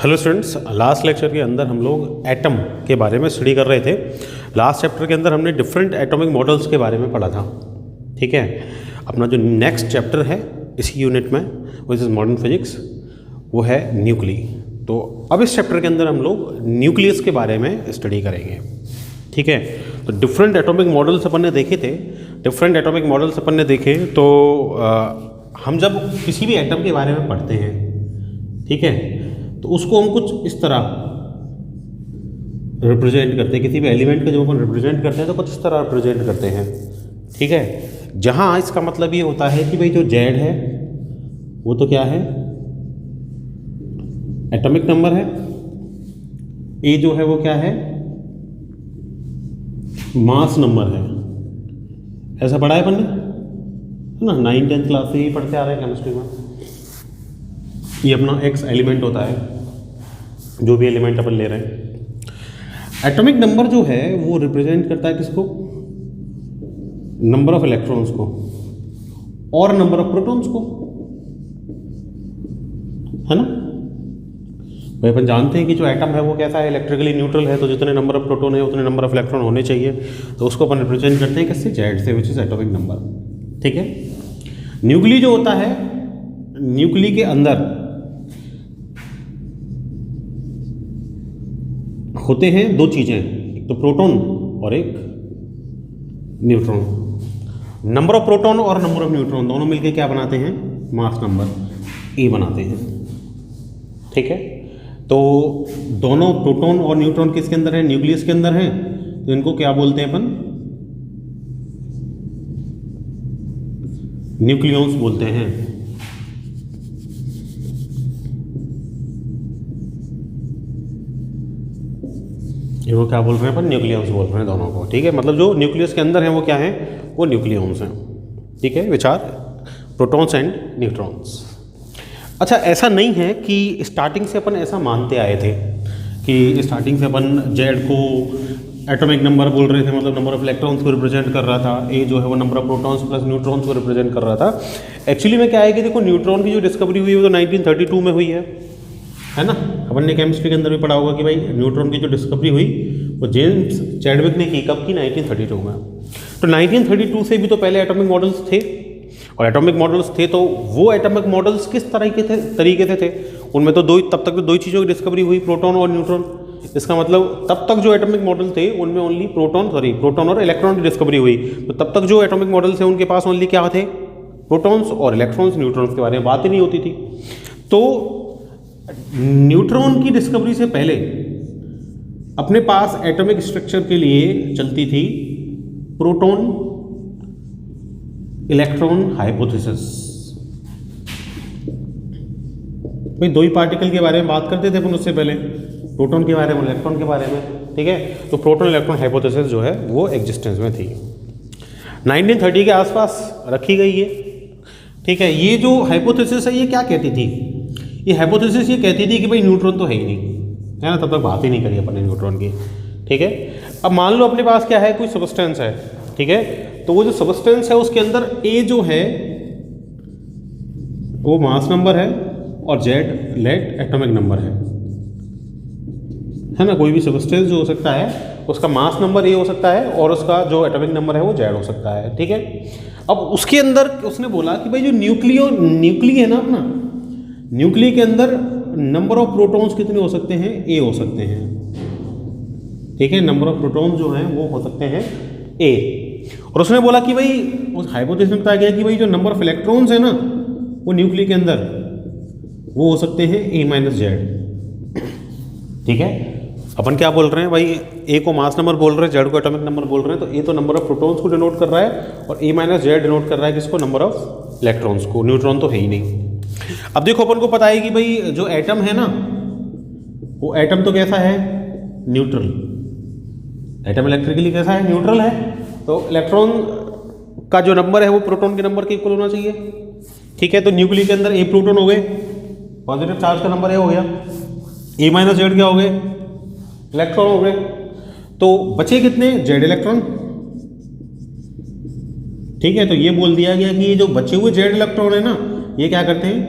Hello students, last lecture के अंदर हम लोग एटम के बारे में स्टडी कर रहे थे। लास्ट चैप्टर के अंदर हमने डिफरेंट एटॉमिक मॉडल्स के बारे में पढ़ा था। ठीक है, अपना जो नेक्स्ट चैप्टर है इसी यूनिट में विच इज़ मॉडर्न फिजिक्स, वो है न्यूक्ली। तो अब इस चैप्टर के अंदर हम लोग न्यूक्लियस के बारे में स्टडी करेंगे। ठीक है, तो डिफरेंट एटॉमिक मॉडल्स अपन ने देखे थे। डिफरेंट एटॉमिक मॉडल्स अपन ने देखे तो हम जब किसी भी एटम के बारे में पढ़ते हैं, ठीक है, तो उसको हम कुछ इस तरह रिप्रेजेंट करते हैं। किसी भी एलिमेंट को जब अपन रिप्रेजेंट करते हैं तो कुछ इस तरह रिप्रेजेंट करते हैं। ठीक है, जहाँ इसका मतलब ये होता है कि भाई जो जेड है वो तो क्या है, एटॉमिक नंबर है। ए जो है वो क्या है, मास नंबर है। ऐसा पढ़ा है अपन ने, है ना, 9th-10th क्लास से ही पढ़ते आ रहे हैं केमिस्ट्री में। ये अपना एक्स एलिमेंट होता है, जो भी एलिमेंट अपन ले रहे हैं। एटॉमिक नंबर जो है वो रिप्रेजेंट करता है किसको, नंबर ऑफ इलेक्ट्रॉन्स को और नंबर ऑफ प्रोटॉन्स को, है ना। भाई अपन जानते हैं कि जो एटम है वो कैसा है, इलेक्ट्रिकली न्यूट्रल है, तो जितने नंबर ऑफ प्रोटॉन है उतने नंबर ऑफ इलेक्ट्रॉन होने चाहिए। तो उसको अपन रिप्रेजेंट करते हैं किससे, जेड से, विच इज एटॉमिक नंबर। ठीक है, न्यूक्ली जो होता है, न्यूक्ली के अंदर होते हैं दो चीज़ें, एक तो प्रोटॉन और एक न्यूट्रॉन। नंबर ऑफ प्रोटॉन और नंबर ऑफ न्यूट्रॉन दोनों मिलके क्या बनाते हैं, मास नंबर ए बनाते हैं। ठीक है, तो दोनों प्रोटॉन और न्यूट्रॉन किसके अंदर है, न्यूक्लियस के अंदर है। तो इनको क्या बोलते हैं अपन, न्यूक्लियॉन्स बोलते हैं। वो क्या बोल रहे हैं अपन, न्यूक्लियॉन्स बोल रहे हैं दोनों को। ठीक है, मतलब जो न्यूक्लियस के अंदर हैं वो क्या है, वो न्यूक्लियॉन्स हैं। ठीक है, which are protons and neutrons. अच्छा, ऐसा नहीं है कि स्टार्टिंग से अपन ऐसा मानते आए थे कि स्टार्टिंग से अपन जेड को एटॉमिक नंबर बोल रहे थे, मतलब नंबर ऑफ इलेक्ट्रॉन्स को रिप्रेजेंट कर रहा था। ए जो है वो number of protons plus neutrons को रिप्रेजेंट कर रहा था। एक्चुअली में क्या है कि देखो, न्यूट्रॉन की जो डिस्कवरी हुई है वो तो 1932 में हुई है ना। अपन ने केमिस्ट्री के अंदर भी पढ़ा होगा कि भाई न्यूट्रॉन की जो डिस्कवरी हुई वो जेम्स चैडविक ने की, कब की, 1932 में। तो 1932 से भी तो पहले एटॉमिक मॉडल्स थे, और एटॉमिक मॉडल्स थे तो वो एटॉमिक मॉडल्स किस तरीके से थे, उनमें तो तब तक तो दो चीज़ों की डिस्कवरी हुई, प्रोटॉन और न्यूट्रॉन। इसका मतलब तब तक जो एटॉमिक मॉडल थे उनमें ओनली प्रोटॉन और इलेक्ट्रॉन की डिस्कवरी हुई। तो तब तक जो एटॉमिक मॉडल्स थे उनके पास ओनली क्या थे, प्रोटॉन्स और इलेक्ट्रॉन्स, न्यूट्रॉन्स के बारे में बात ही नहीं होती थी। तो न्यूट्रॉन की डिस्कवरी से पहले अपने पास एटॉमिक स्ट्रक्चर के लिए चलती थी प्रोटॉन इलेक्ट्रॉन हाइपोथेसिस। भाई दो ही पार्टिकल के बारे में बात करते थे अपन उससे पहले, प्रोटॉन के बारे में, इलेक्ट्रॉन के बारे में। ठीक है, तो प्रोटॉन इलेक्ट्रॉन हाइपोथेसिस जो है वो एग्जिस्टेंस में थी, 1930 के आसपास रखी गई है। ठीक है, ये जो हाइपोथेसिस है ये क्या कहती थी, ये हाइपोथेसिस ये कहती थी कि भाई न्यूट्रॉन तो है ही नहीं, है ना, तब तक बात ही नहीं करी अपन ने न्यूट्रॉन की। ठीक है, अब मान लो अपने पास क्या है, कोई सबस्टेंस है। ठीक है, तो वो जो सबस्टेंस है उसके अंदर ए जो है वो मास नंबर है और जेड लेट एटॉमिक नंबर है ना। कोई भी सबस्टेंस जो हो सकता है उसका मास नंबर ए हो सकता है और उसका जो एटॉमिक नंबर है वो जेड हो सकता है। ठीक है, अब उसके अंदर उसने बोला कि भाई जो न्यूक्ली है ना अपना, न्यूक्ली के अंदर नंबर ऑफ प्रोटॉन्स कितने हो सकते हैं, ए हो सकते हैं। ठीक है, नंबर ऑफ प्रोटॉन्स जो हैं वो हो सकते हैं ए। और उसने बोला कि भाई उस हाइपोथेसिस में बताया गया कि भाई जो नंबर ऑफ इलेक्ट्रॉन्स है ना वो न्यूक्ली के अंदर वो हो सकते हैं ए माइनस जेड। ठीक है, अपन क्या बोल रहे हैं भाई, ए को मास नंबर बोल रहे हैं, जेड को एटॉमिक नंबर बोल रहे हैं। तो ए तो नंबर ऑफ प्रोटॉन्स को डिनोट कर रहा है और ए माइनस जेड डिनोट कर रहा है किसको, नंबर ऑफ इलेक्ट्रॉन्स को। न्यूट्रॉन तो है ही नहीं। अब देखो अपन को पता है कि भाई जो एटम है ना वो एटम तो कैसा है, न्यूट्रल। एटम इलेक्ट्रिकली कैसा है, न्यूट्रल है। तो इलेक्ट्रॉन का जो नंबर है वो प्रोटॉन के नंबर के इक्वल होना चाहिए। ठीक है, तो न्यूक्ली के अंदर ए प्रोटॉन हो गए, पॉजिटिव चार्ज का नंबर ए हो गया, ए माइनस जेड क्या हो गए, इलेक्ट्रॉन हो गए। तो बचे कितने, जेड इलेक्ट्रॉन। ठीक है, तो ये बोल दिया गया कि ये जो बचे हुए जेड इलेक्ट्रॉन है ना ये क्या करते हैं,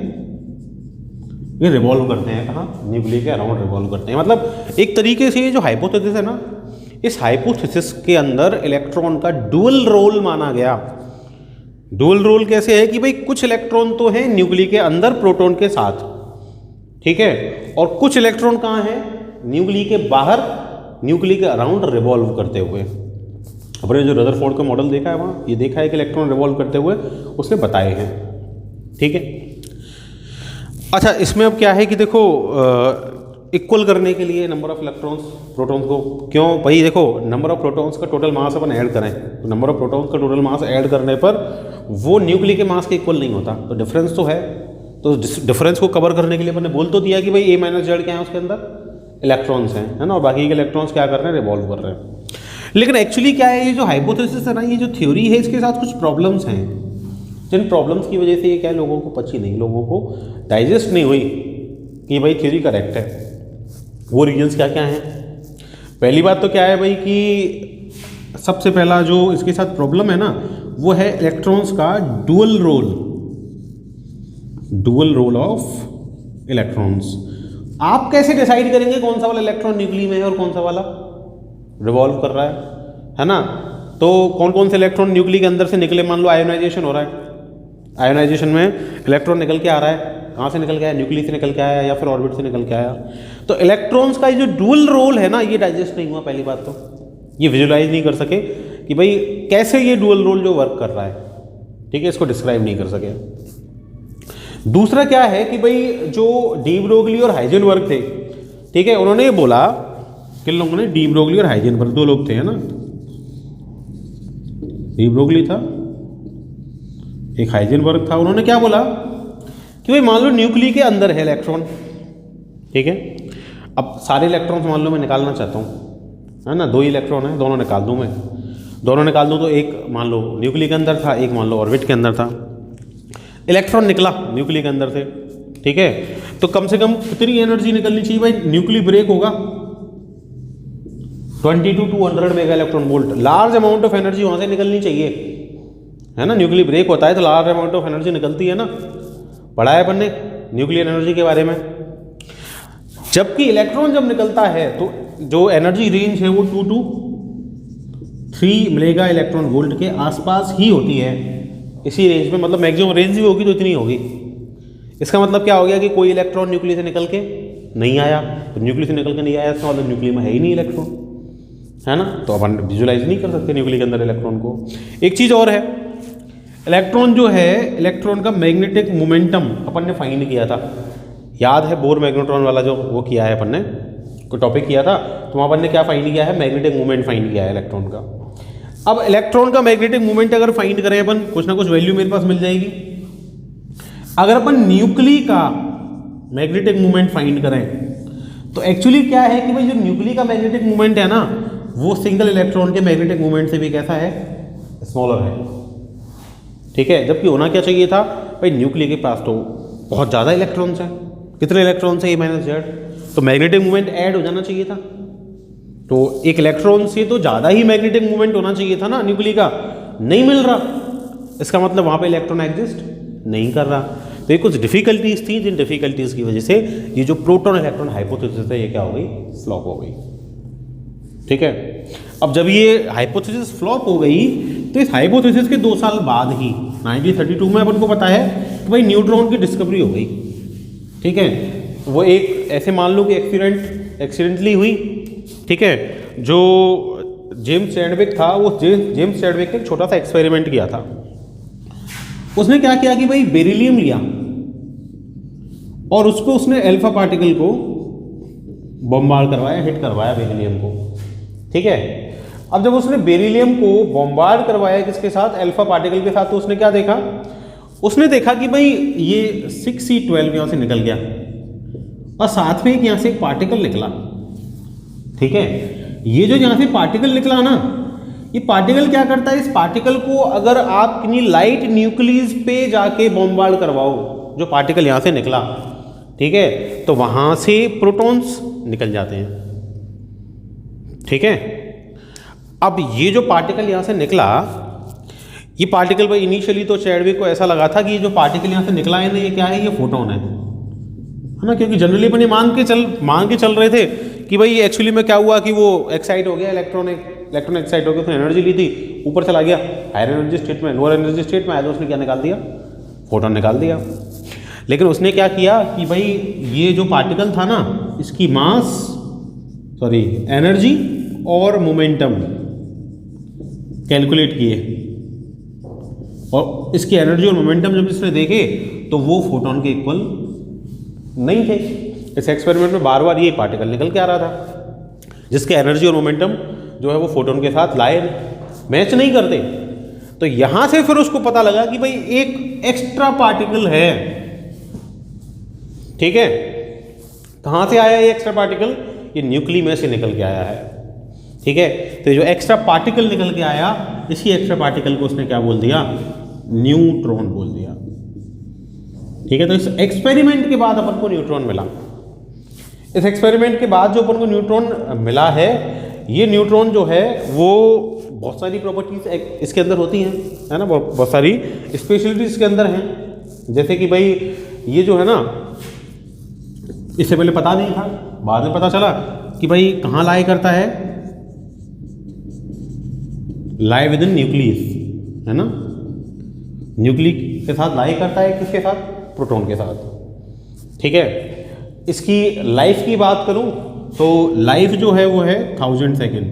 ये रिवॉल्व करते हैं कहाँ, न्यूक्लियस के अराउंड रिवॉल्व करते हैं। मतलब एक तरीके से ये जो हाइपोथेसिस है ना, इस हाइपोथेसिस के अंदर इलेक्ट्रॉन का डुअल रोल माना गया। डुअल रोल कैसे है कि भाई कुछ इलेक्ट्रॉन तो है न्यूक्लियस के अंदर प्रोटॉन के साथ, ठीक है, और कुछ इलेक्ट्रॉन कहाँ है, न्यूक्लियस के बाहर, न्यूक्लियस के अराउंड रिवॉल्व करते हुए। अपने जो रदरफोर्ड का मॉडल देखा है वहाँ ये देखा है कि इलेक्ट्रॉन रिवॉल्व करते हुए उसने बताए हैं, ठीक है। अच्छा, इसमें अब क्या है कि देखो इक्वल करने के लिए नंबर ऑफ इलेक्ट्रॉन्स प्रोटॉन्स को, क्यों भाई देखो नंबर ऑफ प्रोटॉन्स का टोटल मास अपन ऐड करें तो नंबर ऑफ प्रोटॉन्स का टोटल मास ऐड करने पर वो न्यूक्लियस के मास के इक्वल नहीं होता, तो डिफरेंस तो है। तो डिफरेंस को कवर करने के लिए अपन ने बोल तो दिया कि भाई ए माइनस जेड क्या है, उसके अंदर इलेक्ट्रॉन्स हैं, है ना, और बाकी के इलेक्ट्रॉन्स क्या कर रहे हैं, रिवॉल्व कर रहे हैं। लेकिन एक्चुअली क्या है, ये जो हाइपोथेसिस है ना, ये जो थ्योरी है, इसके साथ कुछ प्रॉब्लम्स हैं, जिन प्रॉब्लम्स की वजह से ये क्या है, लोगों को पची नहीं, लोगों को डाइजेस्ट नहीं हुई कि भाई थ्योरी करेक्ट है। वो रीजन्स क्या क्या हैं? पहली बात तो क्या है भाई कि सबसे पहला जो इसके साथ प्रॉब्लम है ना, वो है इलेक्ट्रॉन्स का डुअल रोल ऑफ इलेक्ट्रॉन्स। आप कैसे डिसाइड करेंगे कौन सा वाला इलेक्ट्रॉन न्यूक्लियस में है और कौन सा वाला रिवॉल्व कर रहा है ना? तो कौन कौन से इलेक्ट्रॉन न्यूक्लियस के अंदर से निकले, मान लो आयोनाइजेशन हो रहा है, आयोनाइजेशन में इलेक्ट्रॉन निकल के आ रहा है, कहाँ से निकल के आया, न्यूक्लियस से निकल के आया या फिर ऑर्बिट से निकल के आया। तो इलेक्ट्रॉन्स का ये जो डुअल रोल है ना, ये डाइजेस्ट नहीं हुआ। पहली बात तो ये विजुलाइज नहीं कर सके कि भाई कैसे ये डुअल रोल जो वर्क कर रहा है, ठीक है, इसको डिस्क्राइब नहीं कर सके। दूसरा क्या है कि भाई जो डी ब्रोगली और हाइजेनबर्ग थे, ठीक है, उन्होंने ये बोला, किन लोगों ने, डी ब्रोगली और हाइजेनबर्ग, दो लोग थे, है ना, डी ब्रोगली था, एक हाइजेनबर्ग था। उन्होंने क्या बोला कि भाई मान लो न्यूक्लियस के अंदर है इलेक्ट्रॉन, ठीक है, अब सारे इलेक्ट्रॉन्स मान लो मैं निकालना चाहता हूँ, है ना, दो ही इलेक्ट्रॉन है, दोनों निकाल दूँ मैं, दोनों निकाल दूँ तो एक मान लो न्यूक्लियस के अंदर था, एक मान लो ऑर्बिट के अंदर था। इलेक्ट्रॉन निकला न्यूक्लियस के अंदर से, ठीक है, तो कम से कम कितनी एनर्जी निकलनी चाहिए भाई? न्यूक्लियस ब्रेक होगा 20 to 200 mega electron volt, large amount of energy वहाँ से निकलनी चाहिए, है ना। न्यूक्लियर ब्रेक होता है तो लार्ज अमाउंट ऑफ एनर्जी निकलती है ना, पढ़ा है अपन ने न्यूक्लियर एनर्जी के बारे में। जबकि इलेक्ट्रॉन जब निकलता है तो जो एनर्जी रेंज है वो 2 to 3 मेगा इलेक्ट्रॉन वोल्ट के आसपास ही होती है, इसी रेंज में, मतलब मैक्सिमम रेंज भी होगी तो इतनी होगी। इसका मतलब क्या हो गया कि कोई इलेक्ट्रॉन न्यूक्लियस से निकल के नहीं आया, तो न्यूक्लियस से निकल के नहीं आया, इसका मतलब न्यूक्लियस में है ही नहीं इलेक्ट्रॉन, है ना, तो अपन विजुलाइज नहीं कर सकते न्यूक्लियस के अंदर इलेक्ट्रॉन को। एक चीज़ और है, इलेक्ट्रॉन जो है, इलेक्ट्रॉन का मैग्नेटिक मोमेंटम अपन ने फाइंड किया था, याद है, बोर मैग्नेट्रॉन वाला जो वो किया है अपन ने, कोई टॉपिक किया था, तो वहाँ अपन ने क्या फाइंड किया है, मैग्नेटिक मोमेंट फाइंड किया है इलेक्ट्रॉन का। अब इलेक्ट्रॉन का मैग्नेटिक मोमेंट अगर फाइंड करें अपन, कुछ ना कुछ वैल्यू मेरे पास मिल जाएगी। अगर अपन न्यूक्लियस का मैग्नेटिक मोमेंट फाइंड करें तो एक्चुअली क्या है कि भाई जो न्यूक्लियस का मैग्नेटिक मोमेंट है ना, वो सिंगल इलेक्ट्रॉन के मैग्नेटिक मोमेंट से भी कैसा है, स्मॉलर है, ठीक है। जबकि होना क्या चाहिए था भाई, न्यूक्लियस के पास तो बहुत ज़्यादा इलेक्ट्रॉन्स हैं, कितने इलेक्ट्रॉन्स हैं, ए माइनस जेड, तो मैग्नेटिक मोमेंट ऐड हो जाना चाहिए था, तो एक इलेक्ट्रॉन से तो ज़्यादा ही मैग्नेटिक मोमेंट होना चाहिए था ना न्यूक्लियस का, नहीं मिल रहा, इसका मतलब वहाँ पे इलेक्ट्रॉन एग्जिस्ट नहीं कर रहा। तो ये कुछ डिफिकल्टीज थी, जिन डिफिकल्टीज की वजह से ये जो प्रोटॉन इलेक्ट्रॉन हाइपोथेसिस है ये क्या हो गई, फ्लॉप हो गई, ठीक है। अब जब ये हाइपोथेसिस फ्लॉप हो गई तो इस हाइपोथेसिस के 2 साल बाद ही 1932 में अपन को पता है कि भाई न्यूट्रॉन की डिस्कवरी हो गई, ठीक है। वो एक ऐसे मान लो कि एक्सीडेंटली हुई, ठीक है। जो जेम्स चैडविक था, वो जेम्स चैडविक ने एक छोटा सा एक्सपेरिमेंट किया था। उसने क्या किया कि भाई बेरिलियम लिया और उस पर उसने अल्फा पार्टिकल को बॉम्बार्ड करवाया, हिट करवाया बेरिलियम को, ठीक है। अब जब उसने बेरिलियम को बॉम्बार्ड करवाया किसके साथ, अल्फा पार्टिकल के साथ, तो उसने क्या देखा, उसने देखा कि भाई ये 6C12 यहाँ से निकल गया और साथ में यहाँ से एक पार्टिकल निकला, ठीक है। ये जो यहाँ से पार्टिकल निकला ना, ये पार्टिकल क्या करता है, इस पार्टिकल को अगर आप किन्हीं लाइट न्यूक्लियस पे जाके बॉम्बार्ड करवाओ, जो पार्टिकल यहाँ से निकला, ठीक है, तो वहाँ से प्रोटॉन्स निकल जाते हैं, ठीक है। अब ये जो पार्टिकल यहाँ से निकला, ये पार्टिकल भाई इनिशियली तो चैडविक को ऐसा लगा था कि ये जो पार्टिकल यहाँ से निकला है ना, ये क्या है, ये फोटोन है, है ना, क्योंकि जनरली अपन ये मान के चल रहे थे कि भाई एक्चुअली में क्या हुआ कि वो एक्साइट हो गया, इलेक्ट्रॉन एक्साइट हो गया, उसने एनर्जी ली थी, ऊपर चला गया हायर एनर्जी स्टेट में, लोअर एनर्जी स्टेट में आया तो उसने क्या निकाल दिया, फोटोन निकाल दिया। लेकिन उसने क्या किया कि भाई ये जो पार्टिकल था ना, इसकी एनर्जी और मोमेंटम कैलकुलेट किए, और इसकी एनर्जी और मोमेंटम जब इसने देखे तो वो फोटोन के इक्वल नहीं थे। इस एक्सपेरिमेंट में बार बार ये पार्टिकल निकल के आ रहा था जिसके एनर्जी और मोमेंटम जो है वो फोटोन के साथ मैच नहीं करते। तो यहां से फिर उसको पता लगा कि भाई एक एक्स्ट्रा पार्टिकल है, ठीक है। कहां से आया ये एक्स्ट्रा पार्टिकल? ये न्यूक्ली में से निकल के आया है, ठीक है। तो जो एक्स्ट्रा पार्टिकल निकल के आया, इसी एक्स्ट्रा पार्टिकल को उसने क्या बोल दिया? न्यूट्रॉन बोल दिया, ठीक है। तो इस एक्सपेरिमेंट के बाद अपन को न्यूट्रॉन मिला। इस एक्सपेरिमेंट के बाद जो अपन को न्यूट्रॉन मिला है, ये न्यूट्रॉन जो है वो बहुत सारी प्रॉपर्टीज इसके अंदर होती हैं, है ना, बहुत सारी स्पेशलिटीज इसके अंदर हैं। जैसे कि भाई ये जो है ना, इससे पहले पता नहीं था, बाद में पता चला कि भाई कहाँ लाई करता है, लाई विद इन न्यूक्लियस, है ना। न्यूक्ली के साथ लाई करता है, किसके साथ? प्रोटॉन के साथ, ठीक है। इसकी लाइफ की बात करूं तो लाइफ जो है वो है 1000 सेकेंड।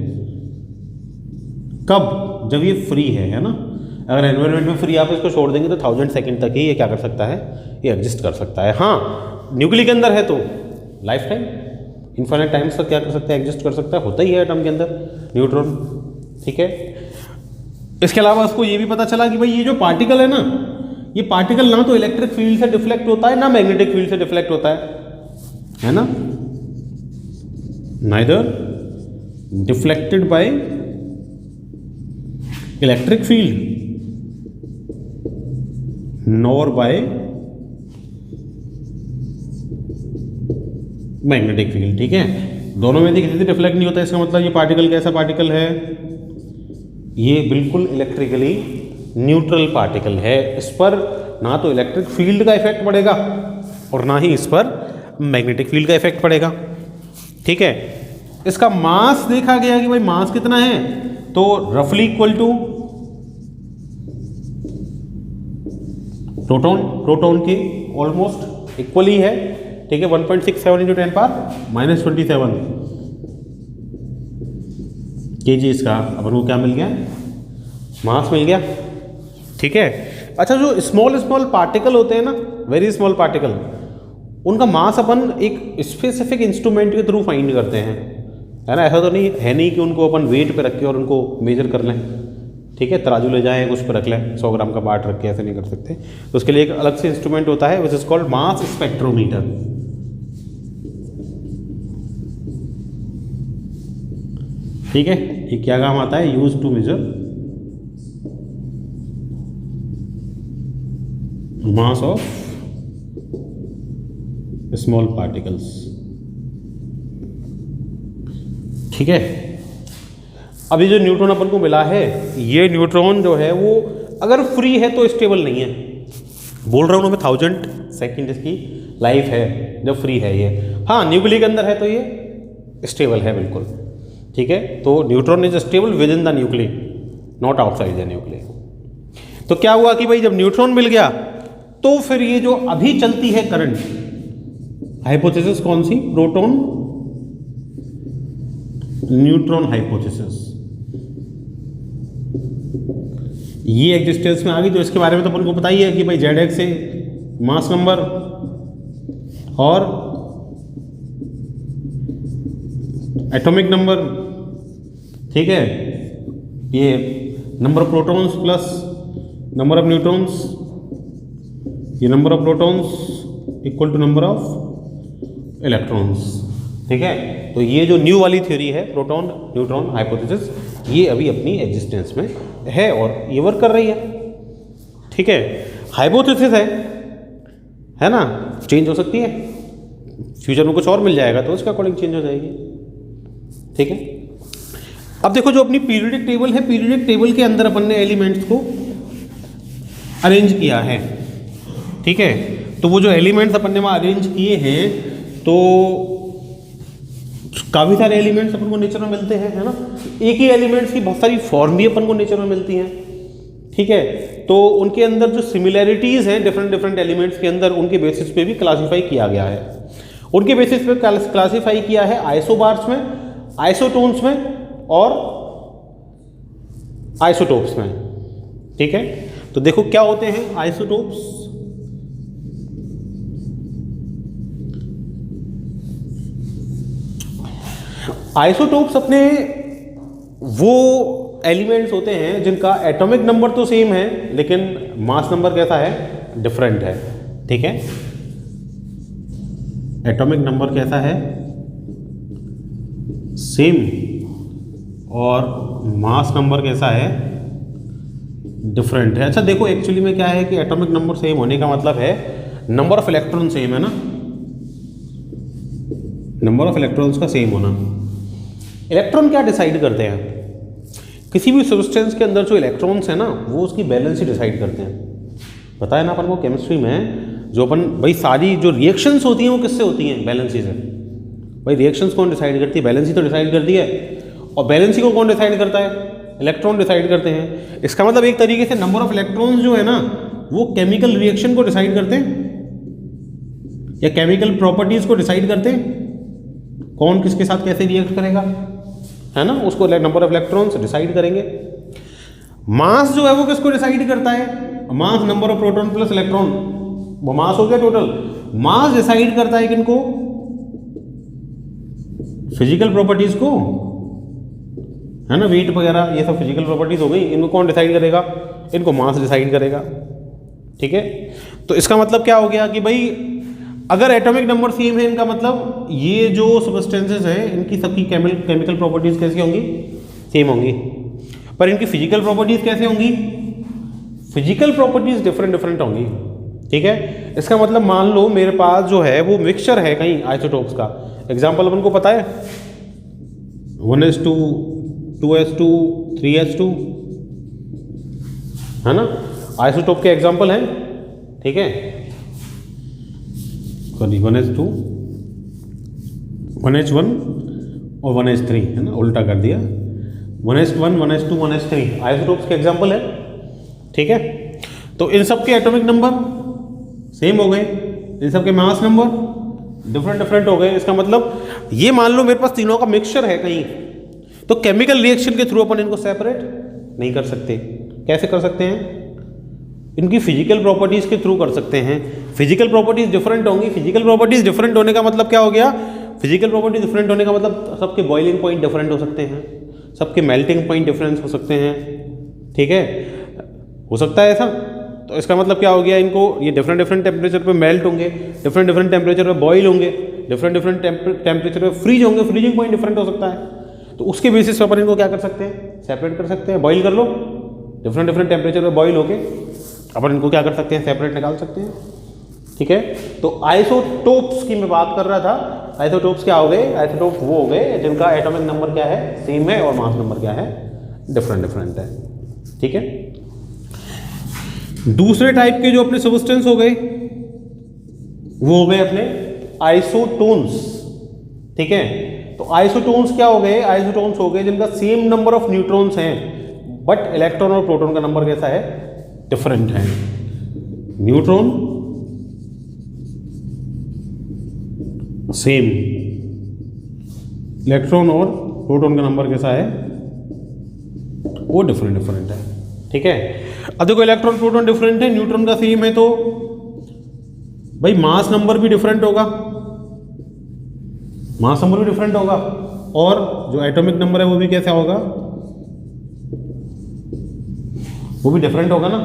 कब? जब ये फ्री है ना। अगर एनवायरनमेंट में फ्री आप इसको छोड़ देंगे तो 1000 सेकेंड तक ही ये क्या कर सकता है, ये एग्जिस्ट कर सकता है। हाँ, न्यूक्ली के अंदर है तो लाइफ टाइम इन्फिनिट टाइम्स तक क्या कर सकता है, एग्जिस्ट कर सकता है, होता ही है एटम के अंदर न्यूट्रॉन, ठीक है। इसके अलावा उसको ये भी पता चला कि भाई ये जो पार्टिकल है ना, ये पार्टिकल ना तो इलेक्ट्रिक फील्ड से डिफ्लेक्ट होता है, ना मैग्नेटिक फील्ड से डिफ्लेक्ट होता है ना। Neither deflected by electric field nor by magnetic field, ठीक है। दोनों में से किसी से डिफ्लेक्ट नहीं होता। इसका मतलब ये पार्टिकल कैसा पार्टिकल है? ये बिल्कुल इलेक्ट्रिकली न्यूट्रल पार्टिकल है। इस पर ना तो इलेक्ट्रिक फील्ड का इफेक्ट पड़ेगा और ना ही इस पर मैग्नेटिक फील्ड का इफेक्ट पड़ेगा, ठीक है। इसका मास देखा गया कि भाई मास कितना है, तो रफली इक्वल टू प्रोटॉन के ऑलमोस्ट इक्वल ही है, ठीक है। 1.67 × 10⁻⁻27 kg इसका अपन को क्या मिल गया? मास मिल गया, ठीक है। अच्छा, जो स्मॉल पार्टिकल होते हैं ना, वेरी स्मॉल पार्टिकल, उनका मास अपन एक स्पेसिफिक इंस्ट्रूमेंट के थ्रू फाइंड करते हैं, है ना। ऐसा तो नहीं कि उनको अपन वेट पे रख के और उनको मेजर कर लें, ठीक है। तराजू ले जाएं, उस पर रख लें, 100 ग्राम का बाट रख के, ऐसे नहीं कर सकते। तो उसके लिए एक अलग से इंस्ट्रूमेंट होता है, which is called mass spectrometer, ठीक है। ये क्या काम आता है? Use to measure mass of small particles, ठीक है। अभी जो न्यूट्रॉन अपन को मिला है, ये न्यूट्रॉन जो है वो अगर फ्री है तो स्टेबल नहीं है। बोल रहा हूँ मैं 1000 सेकेंड इसकी लाइफ है जब फ्री है ये। हाँ, न्यूक्ली के अंदर है तो ये स्टेबल है बिल्कुल, ठीक है। तो neutron is stable with in the nuclei, not outside the nuclei. तो क्या हुआ कि भाई जब न्यूट्रॉन मिल गया तो फिर ये जो अभी चलती है करंट, हाइपोथेसिस कौन सी? प्रोटॉन न्यूट्रॉन हाइपोथेसिस, ये एग्जिस्टेंस में आ गई। तो इसके बारे में तो अपन को पता ही है कि भाई जेड एक्स से मास नंबर और एटॉमिक नंबर, ठीक है। ये number of protons plus number of neutrons, ये number of protons equal to number of electrons, ठीक है। तो ये जो न्यू वाली थ्योरी है, प्रोटॉन न्यूट्रॉन हाइपोथेसिस, ये अभी अपनी एग्जिस्टेंस में है और ये वर्क कर रही है, ठीक है। हाइपोथेसिस है ना, चेंज हो सकती है, फ्यूचर में कुछ और मिल जाएगा तो उसके अकॉर्डिंग चेंज हो जाएगी, ठीक है। अब देखो जो अपनी पीरियोडिक टेबल है, पीरियोडिक टेबल के अंदर अपन ने एलिमेंट्स को अरेंज किया है, ठीक है। तो वो जो एलिमेंट्स अपन ने वहाँ अरेंज किए हैं, तो काफ़ी सारे एलिमेंट्स अपन को नेचर में मिलते हैं, है ना। एक ही एलिमेंट्स की बहुत सारी फॉर्म भी अपन को नेचर में मिलती हैं, ठीक है। तो उनके अंदर जो सिमिलैरिटीज़ हैं डिफरेंट डिफरेंट एलिमेंट्स के अंदर, उनके बेसिस पे भी क्लासीफाई किया गया है। उनके बेसिस पे क्लासीफाई किया है आइसोबार्स में, आइसोटोन्स में और आइसोटोप्स में, ठीक है। तो देखो क्या होते हैं आइसोटोप्स। आइसोटोप्स अपने वो एलिमेंट्स होते हैं जिनका एटॉमिक नंबर तो सेम है लेकिन मास नंबर कैसा है, डिफरेंट है, ठीक है। एटॉमिक नंबर कैसा है, सेम, और मास नंबर कैसा है, डिफरेंट है। अच्छा देखो एक्चुअली में क्या है कि एटॉमिक नंबर सेम होने का मतलब है नंबर ऑफ इलेक्ट्रॉन सेम है ना, नंबर ऑफ इलेक्ट्रॉन्स का सेम होना। इलेक्ट्रॉन क्या डिसाइड करते हैं, किसी भी सब्सटेंस के अंदर जो इलेक्ट्रॉन्स हैं ना वो उसकी बैलेंस ही डिसाइड करते हैं। पता है ना अपन को केमिस्ट्री में जो अपन भाई सारी जो रिएक्शंस होती हैं वो किससे होती हैं, बैलेंसी से। भाई रिएक्शंस कौन डिसाइड करती है, बैलेंसी तो डिसाइड करती है। और बैलेंसी को कौन डिसाइड करता है, इलेक्ट्रॉन डिसाइड करते हैं। इसका मतलब एक तरीके से नंबर ऑफ इलेक्ट्रॉन्स जो है ना वो केमिकल रिएक्शन को डिसाइड करते हैं या केमिकल प्रॉपर्टीज को डिसाइड करते हैं, कौन किसके साथ कैसे रिएक्ट करेगा, है ना, उसको नंबर ऑफ इलेक्ट्रॉन्स डिसाइड करेंगे। मास जो है वो किसको डिसाइड करता है, mass number of proton plus electron, वो मास हो गया टोटल। मास डिसाइड करता है किनको, फिजिकल प्रॉपर्टीज को, है ना, वेट वगैरह ये सब फिजिकल प्रॉपर्टीज हो गई। इनको कौन डिसाइड करेगा, इनको मास डिसाइड करेगा, ठीक है। तो इसका मतलब क्या हो गया कि भाई अगर एटॉमिक नंबर सेम है इनका मतलब ये जो सब्सटेंसेस हैं इनकी सबकी केमिकल प्रॉपर्टीज कैसी होंगी, सेम होंगी। पर इनकी फिजिकल प्रॉपर्टीज कैसे होंगी, फिजिकल प्रॉपर्टीज डिफरेंट होंगी, ठीक है। इसका मतलब मान लो मेरे पास जो है वो मिक्सचर है कहीं आइसोटोप्स का। एग्जाम्पल अपन को पता है 1s2 2s2 3s2, है ना, आइसोटोप के एग्जाम्पल हैं, ठीक है। सॉरी 1s2 1h1 और 1h3, है ना, उल्टा कर दिया, 1s1 1s2 1s3 आइसोटोप्स के एग्जाम्पल है, ठीक है। तो इन सब के एटॉमिक नंबर सेम हो गए, इन सब के मास नंबर डिफरेंट हो गए। इसका मतलब ये मान लो मेरे पास तीनों का मिक्सचर है कहीं, तो केमिकल रिएक्शन के थ्रू अपन इनको सेपरेट नहीं कर सकते। कैसे कर सकते हैं, इनकी फिजिकल प्रॉपर्टीज के थ्रू कर सकते हैं। फिजिकल प्रॉपर्टीज डिफरेंट होंगी। फिजिकल प्रॉपर्टीज डिफरेंट होने का मतलब क्या हो गया, फिजिकल प्रॉपर्टीज डिफरेंट होने का मतलब सबके बॉइलिंग पॉइंट डिफरेंट हो सकते हैं, सबके मेल्टिंग पॉइंट डिफरेंस हो सकते हैं, ठीक है, हो सकता है ऐसा। तो इसका मतलब क्या हो गया, इनको ये डिफरेंट टेम्परेचर पे मेल्ट होंगे, डिफरेंट टेम्परेचर पे बॉयल होंगे, डिफरेंट टेम्परेचर पे फ्रीज होंगे, फ्रीजिंग पॉइंट डिफरेंट हो सकता है। तो उसके बेसिस पर अपन इनको क्या कर सकते हैं, सेपरेट कर सकते हैं। बॉयल कर लो, डिफरेंट टेम्परेचर पे बॉयल होके अपन इनको क्या कर सकते हैं, सेपरेट निकाल सकते हैं, ठीक है। तो आइसोटोप्स की मैं बात कर रहा था। आइसोटोप्स क्या हो गए, आइसोटोप्स वो हो गए जिनका एटॉमिक नंबर क्या है, सेम है, और मास नंबर क्या है, डिफरेंट है, ठीक है। दूसरे टाइप के जो अपने सब्सटेंस हो गए वो हो गए अपने आइसोटोन्स, ठीक है। तो आइसोटोन्स क्या हो गए, आइसोटोन्स हो गए जिनका सेम नंबर ऑफ न्यूट्रॉन्स हैं बट इलेक्ट्रॉन और प्रोटॉन का नंबर कैसा है, डिफरेंट है। न्यूट्रॉन सेम, इलेक्ट्रॉन और प्रोटॉन का नंबर कैसा है, वो डिफरेंट है, ठीक है। अब देखो इलेक्ट्रॉन प्रोटॉन डिफरेंट है, न्यूट्रॉन का सेम है, तो भाई मास नंबर भी डिफरेंट होगा, मास नंबर भी डिफरेंट होगा, और जो एटॉमिक नंबर है वो भी कैसा होगा, वो भी डिफरेंट होगा ना।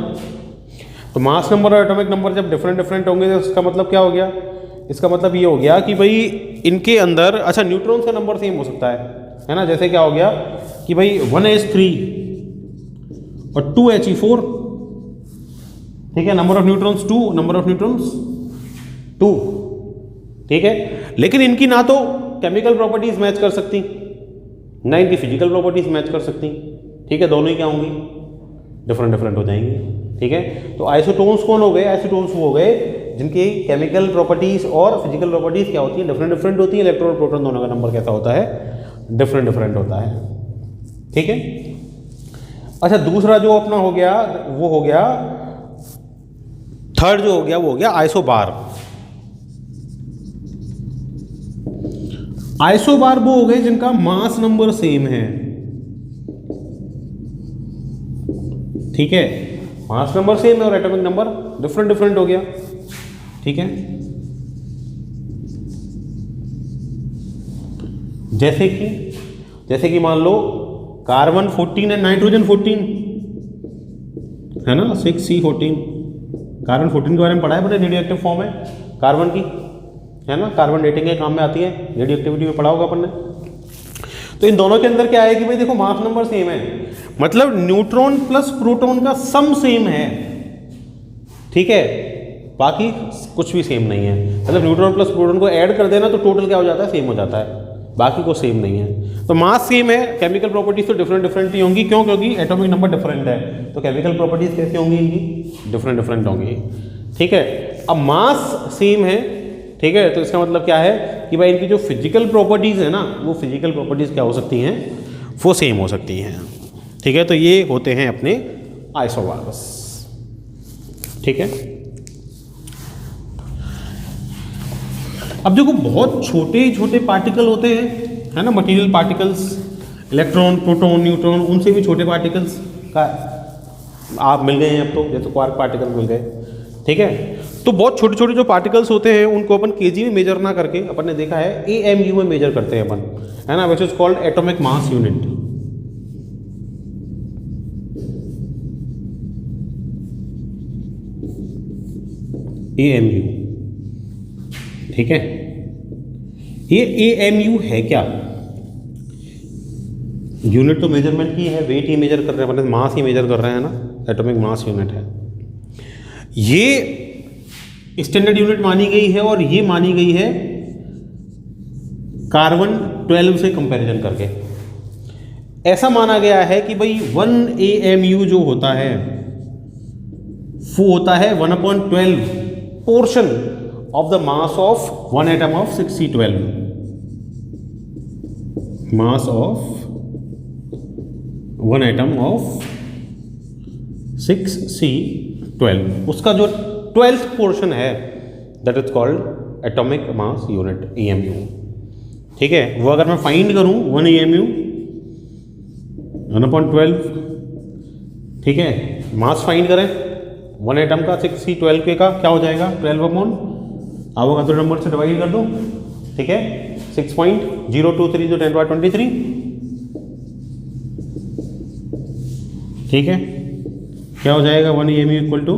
तो मास नंबर और एटॉमिक नंबर जब डिफरेंट होंगे तो इसका मतलब क्या हो गया, इसका मतलब ये हो गया कि भाई इनके अंदर, अच्छा न्यूट्रॉन्स का नंबर सेम हो सकता है ना। जैसे क्या हो गया कि भाई 1s3 और 2he4, ठीक है, number of neutrons 2, number of neutrons 2, ठीक है। लेकिन इनकी ना तो केमिकल प्रॉपर्टीज मैच कर सकती, ना इनकी फिजिकल प्रॉपर्टीज मैच कर सकती, ठीक है। दोनों ही क्या होंगी, डिफरेंट हो जाएंगी, ठीक है। तो आइसोटोन्स कौन हो गए, आइसोटोन्स वो हो गए जिनकी केमिकल प्रॉपर्टीज और फिजिकल प्रॉपर्टीज क्या होती है, डिफरेंट डिफरेंट होती है। इलेक्ट्रॉन प्रोटॉन दोनों का नंबर कैसा होता है, डिफरेंट डिफरेंट होता है। ठीक है। अच्छा, दूसरा जो अपना हो गया वो हो गया, थर्ड जो हो गया वो हो गया आइसोबार। आइसोबार वो हो गए जिनका मास नंबर सेम है। ठीक है, मास नंबर सेम है और एटॉमिक नंबर डिफरेंट डिफरेंट हो गया। ठीक है, जैसे कि मान लो कार्बन 14 है, नाइट्रोजन 14 है ना, 6C14। कार्बन 14 के बारे में पढ़ा है, बड़े रेडियो एक्टिव फॉर्म है कार्बन की, है ना, कार्बन डेटिंग के काम में आती है, रेडियो एक्टिविटी में पढ़ा होगा अपन ने। तो इन दोनों के अंदर क्या है कि भाई देखो मास नंबर सेम है, मतलब न्यूट्रॉन प्लस प्रोटॉन का सम सेम है। ठीक है, बाकी कुछ भी सेम नहीं है, मतलब न्यूट्रॉन प्लस प्रोटॉन को ऐड कर देना तो टोटल क्या हो जाता है, सेम हो जाता है, बाकी को सेम नहीं है। तो मास सेम है, केमिकल प्रॉपर्टीज तो डिफरेंट डिफरेंट ही होंगी, क्यों, क्योंकि एटॉमिक नंबर डिफरेंट है, तो केमिकल प्रॉपर्टीज कैसे होंगी इनकी, डिफरेंट डिफरेंट होंगी। ठीक है, अब मास सेम है, ठीक है, तो इसका मतलब क्या है कि भाई इनकी जो फिजिकल प्रॉपर्टीज है ना, वो फिजिकल प्रॉपर्टीज क्या हो सकती हैं, वो सेम हो सकती हैं। ठीक है, तो ये होते हैं अपने आइसोबार्स। ठीक है, अब देखो बहुत छोटे छोटे पार्टिकल होते हैं, है ना, material particles, electron, proton, neutron, उनसे भी छोटे पार्टिकल्स का आप मिल गए हैं अब तो, जैसे क्वार्क पार्टिकल मिल गए। ठीक है, तो बहुत छोटे छोटे जो पार्टिकल्स होते हैं उनको अपन केजी में मेजर ना करके अपन ने देखा है AMU में मेजर करते हैं अपन, है ना, विच is called atomic mass unit. AMU, ठीक है, ये AMU है क्या, यूनिट तो मेजरमेंट की है, वेट ही मेजर कर रहे हैं अपन, मास ही मेजर कर रहे हैं ना, एटॉमिक मास यूनिट है। ये स्टैंडर्ड यूनिट मानी गई है और ये मानी गई है कार्बन 12 से कंपैरिजन करके। ऐसा माना गया है कि भाई 1 AMU जो होता है वो होता है 1/12 portion of the mass of 1 atom of 6C12, mass of 1 atom of 6C12, उसका जो 12th पोर्शन है that is called atomic mass unit, AMU। ठीक है, वो अगर मैं फाइंड करूं 1 AMU 1/12, ठीक है, मास फाइंड करें 1 एटम का 6C12 के का क्या हो जाएगा, 12 आओगा तो नंबर से डिवाइड कर दो। ठीक है, 6.023 तो 10^23। ठीक है, क्या हो जाएगा 1 AMU इक्वल टू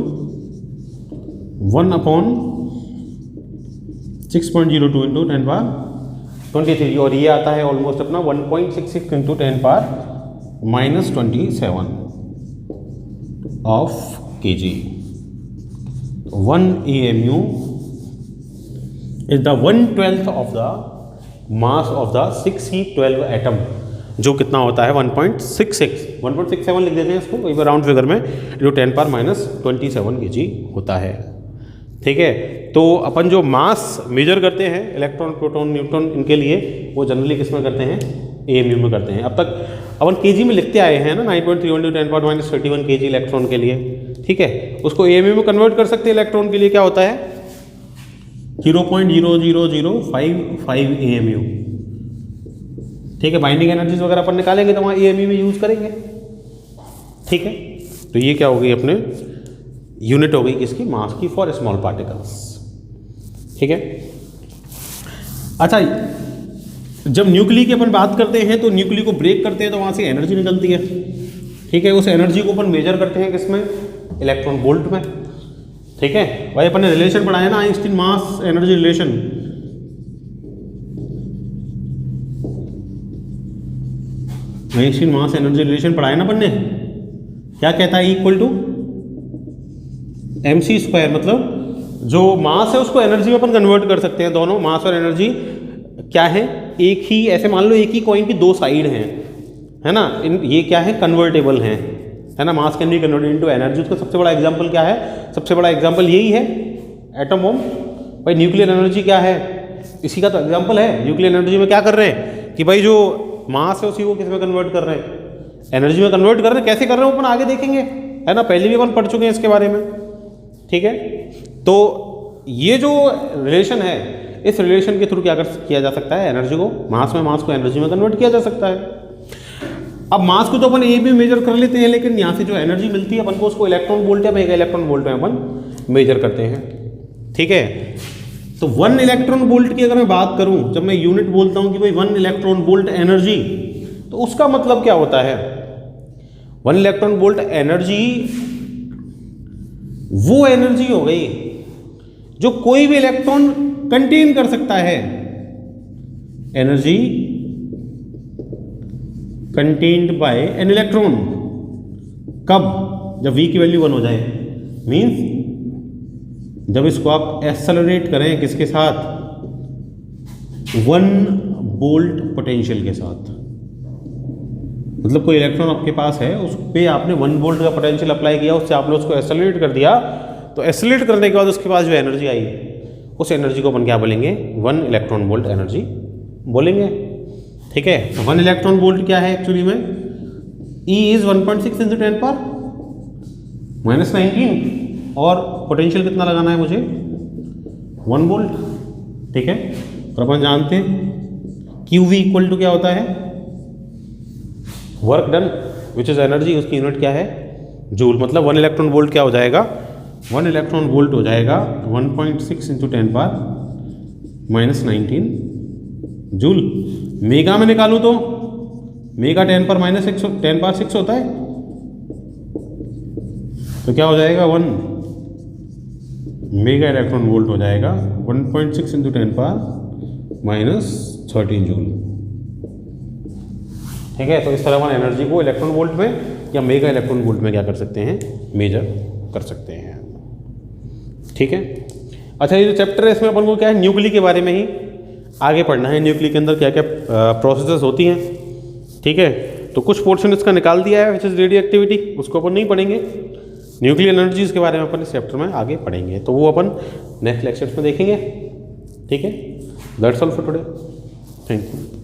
1/6.02 इंटू 10^23, और ये आता है ऑलमोस्ट अपना 1.66 into 10⁻⁻27 of kg। 1 AMU is the 1/12 of the mass of the 6C12 atom, जो कितना होता है 1.67 लिख देते हैं इसको एक राउंड फिगर में, जो 10⁻⁻27 kg होता है। ठीक है, तो अपन जो मास मेजर करते हैं इलेक्ट्रॉन, प्रोटॉन, न्यूट्रॉन, इनके लिए वो जनरली किस में करते हैं, AMU में करते हैं। अब तक अपन kg में लिखते आए हैं ना, 9.31 × 10⁻⁻31 kg इलेक्ट्रॉन के लिए। ठीक है, उसको AMU में कन्वर्ट कर सकते हैं, इलेक्ट्रॉन के लिए क्या होता है 0.00055 AMU। ठीक है, बाइंडिंग एनर्जीज वगैरह अपन निकालेंगे तो वहाँ AMU में यूज करेंगे। ठीक है, तो ये क्या हो गई अपने यूनिट हो गई किसकी, मास की, फॉर स्मॉल पार्टिकल्स। ठीक है, अच्छा, जब न्यूक्ली की अपन बात करते हैं तो न्यूक्ली को ब्रेक करते हैं तो वहाँ से एनर्जी निकलती है। ठीक है, उस एनर्जी को अपन मेजर करते हैं किसमें, इलेक्ट्रॉन वोल्ट में। ठीक है, भाई अपन ने रिलेशन पढ़ाया ना, Einstein mass energy relation. Einstein mass energy relation पढ़ाया ना अपन ने, क्या कहता है, इक्वल टू mc², मतलब जो मास है उसको एनर्जी में अपन कन्वर्ट कर सकते हैं। दोनों मास और एनर्जी क्या है, एक ही, ऐसे मान लो एक ही कॉइन की दो साइड हैं, है ना, ये क्या है, कन्वर्टेबल हैं, है ना, मास can be converted into energy. उसका सबसे बड़ा एग्जांपल क्या है, सबसे बड़ा एग्जांपल यही है एटम बॉम्ब। भाई न्यूक्लियर एनर्जी क्या है, इसी का तो एग्जांपल है। न्यूक्लियर एनर्जी में क्या कर रहे हैं कि भाई जो मास है उसी को किस में कन्वर्ट कर रहे हैं, एनर्जी में कन्वर्ट कर रहे हैं। कैसे कर रहे हैं अपन आगे देखेंगे, है ना, पहले भी अपन पढ़ चुके हैं इसके बारे में, ठीक है। तो ये जो रिलेशन है, इस रिलेशन के थ्रू क्या किया जा सकता है, एनर्जी को, मास को एनर्जी में कन्वर्ट किया जा सकता है। अब मास को तो अपन ए भी मेजर कर लेते हैं, लेकिन यहाँ से जो एनर्जी मिलती है अपन को उसको इलेक्ट्रॉन वोल्ट या मेगा इलेक्ट्रॉन वोल्ट में अपन मेजर करते हैं, ठीक है। तो 1 इलेक्ट्रॉन वोल्ट की अगर मैं बात करूं, जब मैं यूनिट बोलता हूं कि भाई 1 इलेक्ट्रॉन वोल्ट एनर्जी, तो उसका मतलब क्या होता है। 1 इलेक्ट्रॉन वोल्ट एनर्जी वो एनर्जी हो गई जो कोई भी इलेक्ट्रॉन कंटेन कर सकता है। Energy contained by an electron, कब, जब V की वैल्यू 1 हो जाए, मीन्स जब इसको आप एक्सेलरेट करें किसके साथ, 1 वोल्ट पोटेंशियल के साथ। मतलब कोई इलेक्ट्रॉन आपके पास है, उस पे आपने 1 वोल्ट का पोटेंशियल अप्लाई किया, उससे आपने उसको एक्सेलरेट कर दिया, तो एक्सेलरेट करने के बाद उसके पास जो एनर्जी आई, उस एनर्जी को अपन क्या बोलेंगे, 1 इलेक्ट्रॉन वोल्ट एनर्जी बोलेंगे, ठीक है। 1 इलेक्ट्रॉन वोल्ट क्या है एक्चुअली में, E इज 1.6 × 10⁻⁻⁹ और पोटेंशियल कितना लगाना है मुझे, 1 वोल्ट, ठीक है। और अपन जानते हैं QV इक्वल टू क्या होता है, work done which is energy, उसकी यूनिट क्या है, जूल। मतलब 1 इलेक्ट्रॉन वोल्ट क्या हो जाएगा, 1 इलेक्ट्रॉन वोल्ट हो जाएगा 1.6 × 10⁻⁻19 जूल। मेगा में निकालूं तो मेगा 10⁻6 होता है, तो क्या हो जाएगा, 1 मेगा इलेक्ट्रॉन वोल्ट हो जाएगा 1.6 × 10⁻13 जूल, ठीक है। तो इस तरह अपन एनर्जी को इलेक्ट्रॉन वोल्ट में या मेगा इलेक्ट्रॉन वोल्ट में क्या कर सकते हैं, मेजर कर सकते हैं, ठीक है। अच्छा, ये जो चैप्टर है इसमें अपन को क्या है, न्यूक्ली के बारे में ही आगे पढ़ना है। न्यूक्ली के अंदर क्या क्या प्रोसेसेस होती हैं, ठीक है। तो कुछ पोर्शन इसका निकाल दिया है विच इज़ रेडियो एक्टिविटी, उसको अपन नहीं पढ़ेंगे। न्यूक्लियर एनर्जीज़ के बारे में अपन इस चैप्टर में आगे पढ़ेंगे, तो वो अपन नेक्स्ट लेक्चर्स में देखेंगे, ठीक है। That's all for today, thank you.